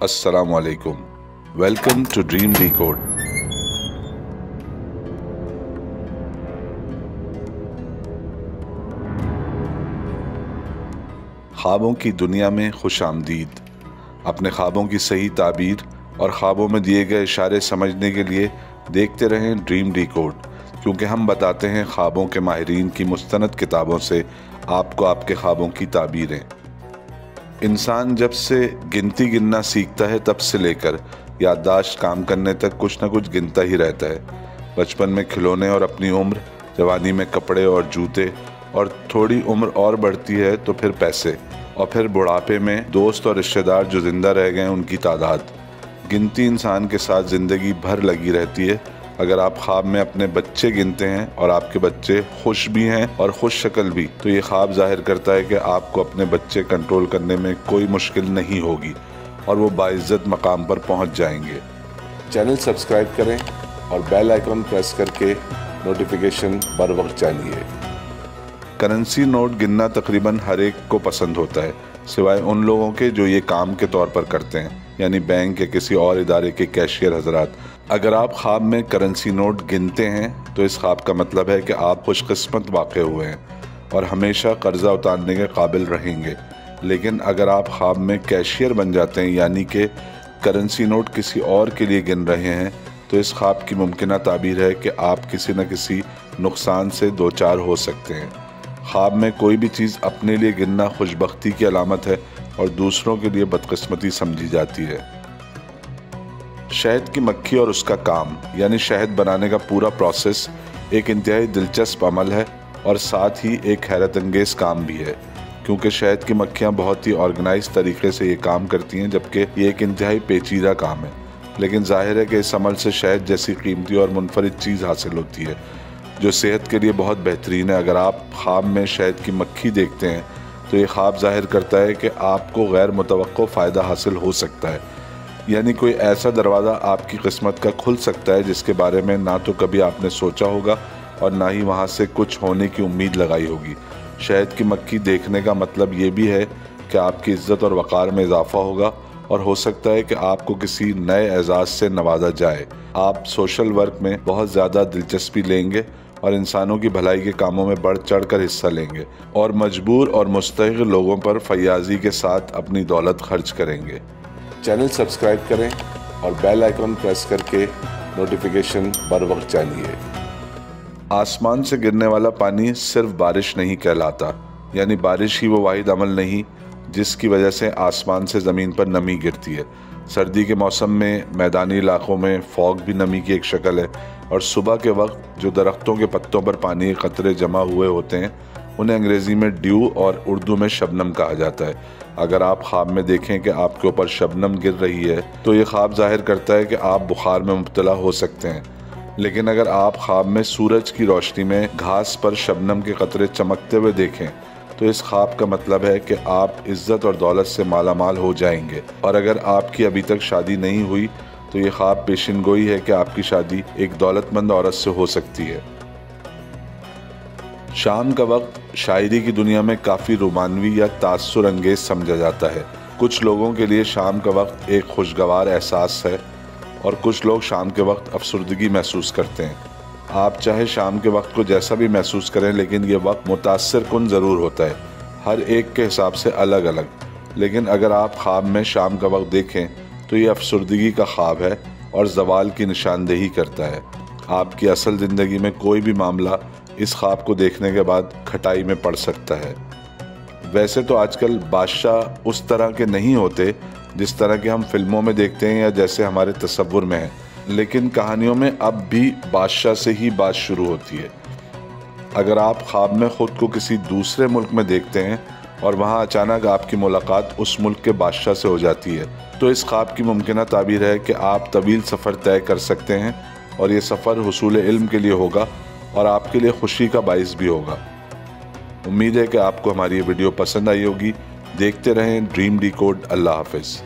Assalamu alaikum. Welcome to Dream Decode. ख्वाबों की दुनिया में खुश आमदीद। अपने ख्वाबों की सही ताबीर और ख्वाबों में दिए गए इशारे समझने के लिए देखते रहें ड्रीम डिकोड, क्योंकि हम बताते हैं ख्वाबों के माहिरीन की मुस्तनद किताबों से आपको आपके ख्वाबों की ताबीरें। इंसान जब से गिनती गिनना सीखता है तब से लेकर याददाश्त काम करने तक कुछ न कुछ गिनता ही रहता है। बचपन में खिलौने और अपनी उम्र, जवानी में कपड़े और जूते, और थोड़ी उम्र और बढ़ती है तो फिर पैसे, और फिर बुढ़ापे में दोस्त और रिश्तेदार जो ज़िंदा रह गए उनकी तादाद। गिनती इंसान के साथ ज़िंदगी भर लगी रहती है। अगर आप ख्वाब में अपने बच्चे गिनते हैं और आपके बच्चे खुश भी हैं और खुश शक्ल भी, तो ये ख्वाब जाहिर करता है कि आपको अपने बच्चे कंट्रोल करने में कोई मुश्किल नहीं होगी और वो बाइज्जत मकाम पर पहुंच जाएंगे। चैनल सब्सक्राइब करें और बेल आइकन प्रेस करके नोटिफिकेशन बर वक्त जानिए। करेंसी नोट गिनना तकरीबन हर एक को पसंद होता है, सिवाय उन लोगों के जो ये काम के तौर पर करते हैं, यानी बैंक या किसी और इदारे के कैशियर हजरात। अगर आप ख्वाब में करेंसी नोट गिनते हैं तो इस ख्वाब का मतलब है कि आप खुशकिस्मत वाक़े हुए हैं और हमेशा कर्जा उतारने के काबिल रहेंगे। लेकिन अगर आप ख्वाब में कैशियर बन जाते हैं, यानी कि करेंसी नोट किसी और के लिए गिन रहे हैं, तो इस ख्वाब की मुमकिना ताबीर है कि आप किसी न किसी नुकसान से दो चार हो सकते हैं। ख्वाब में कोई भी चीज़ अपने लिए गिनना खुशबख्ती की अलामत है और दूसरों के लिए बदकिस्मती समझी जाती है। शहद की मक्खी और उसका काम, यानी शहद बनाने का पूरा प्रोसेस एक इंतहाई दिलचस्प अमल है और साथ ही एक हैरत अंगेज़ काम भी है, क्योंकि शहद की मक्खियाँ बहुत ही ऑर्गेनाइज तरीके से ये काम करती हैं, जबकि ये एक इंतहाई पेचीदा काम है। लेकिन जाहिर है कि इस अमल से शहद जैसी कीमती और मुनफरिद चीज़ हासिल होती है जो सेहत के लिए बहुत बेहतरीन है। अगर आप ख्वाब में शहद की मक्खी देखते हैं तो ये ख्वाब जाहिर करता है कि आपको गैर मुतवक्को फ़ायदा हासिल हो सकता है, यानी कोई ऐसा दरवाज़ा आपकी किस्मत का खुल सकता है जिसके बारे में ना तो कभी आपने सोचा होगा और ना ही वहाँ से कुछ होने की उम्मीद लगाई होगी। शहद की मक्खी देखने का मतलब ये भी है कि आपकी इज़्ज़त और वक़ार में इजाफ़ा होगा और हो सकता है कि आपको किसी नए एजाज़ से नवाजा जाए। आप सोशल वर्क में बहुत ज़्यादा दिलचस्पी लेंगे और इंसानों की भलाई के कामों में बढ़ चढ़ कर हिस्सा लेंगे और मजबूर और मुस्तहिक़ लोगों पर फयाजी के साथ अपनी दौलत खर्च करेंगे। चैनल सब्सक्राइब करें और बेल आइकन प्रेस करके नोटिफिकेशन बर वक्त जानिए। आसमान से गिरने वाला पानी सिर्फ बारिश नहीं कहलाता, यानी बारिश ही वो वाहिद अमल नहीं जिसकी वजह से आसमान से ज़मीन पर नमी गिरती है। सर्दी के मौसम में मैदानी इलाकों में फॉग भी नमी की एक शक्ल है, और सुबह के वक्त जो दरख्तों के पत्तों पर पानी के कतरे जमा हुए होते हैं उन्हें अंग्रेज़ी में ड्यू और उर्दू में शबनम कहा जाता है। अगर आप ख्वाब में देखें कि आपके ऊपर शबनम गिर रही है तो ये ख्वाब जाहिर करता है कि आप बुखार में मुब्तला हो सकते हैं। लेकिन अगर आप ख्वाब में सूरज की रोशनी में घास पर शबनम के कतरे चमकते हुए देखें तो इस ख्वाब का मतलब है कि आप इज़्ज़त और दौलत से माला माल हो जाएंगे। और अगर आपकी अभी तक शादी नहीं हुई तो ये ख्वाब पेशिन गोई है कि आपकी शादी एक दौलतमंद औरत से हो सकती है। शाम का वक्त शायरी की दुनिया में काफ़ी रोमानवी या तासुर अंगेज समझा जाता है। कुछ लोगों के लिए शाम का वक्त एक खुशगवार एहसास है और कुछ लोग शाम के वक्त अफसुर्दगी महसूस करते हैं। आप चाहे शाम के वक्त को जैसा भी महसूस करें, लेकिन ये वक्त मुतासिर कुन ज़रूर होता है, हर एक के हिसाब से अलग अलग। लेकिन अगर आप ख्वाब में शाम का वक्त देखें तो ये अफसुर्दगी का ख्वाब है और ज़वाल की निशानदेही करता है। आपकी असल ज़िंदगी में कोई भी मामला इस ख्वाब को देखने के बाद खटाई में पड़ सकता है। वैसे तो आजकल बादशाह उस तरह के नहीं होते जिस तरह के हम फिल्मों में देखते हैं या जैसे हमारे तसव्वुर में है, लेकिन कहानियों में अब भी बादशाह से ही बात शुरू होती है। अगर आप ख्वाब में ख़ुद को किसी दूसरे मुल्क में देखते हैं और वहाँ अचानक आपकी मुलाकात उस मुल्क के बादशाह से हो जाती है, तो इस ख्वाब की मुमकिना ताबीर है कि आप तवील सफ़र तय कर सकते हैं और ये सफ़र हुसूल इल्म के लिए होगा और आपके लिए खुशी का बाइस भी होगा। उम्मीद है कि आपको हमारी ये वीडियो पसंद आई होगी। देखते रहें ड्रीम डिकोड। अल्लाह हाफ़िज़।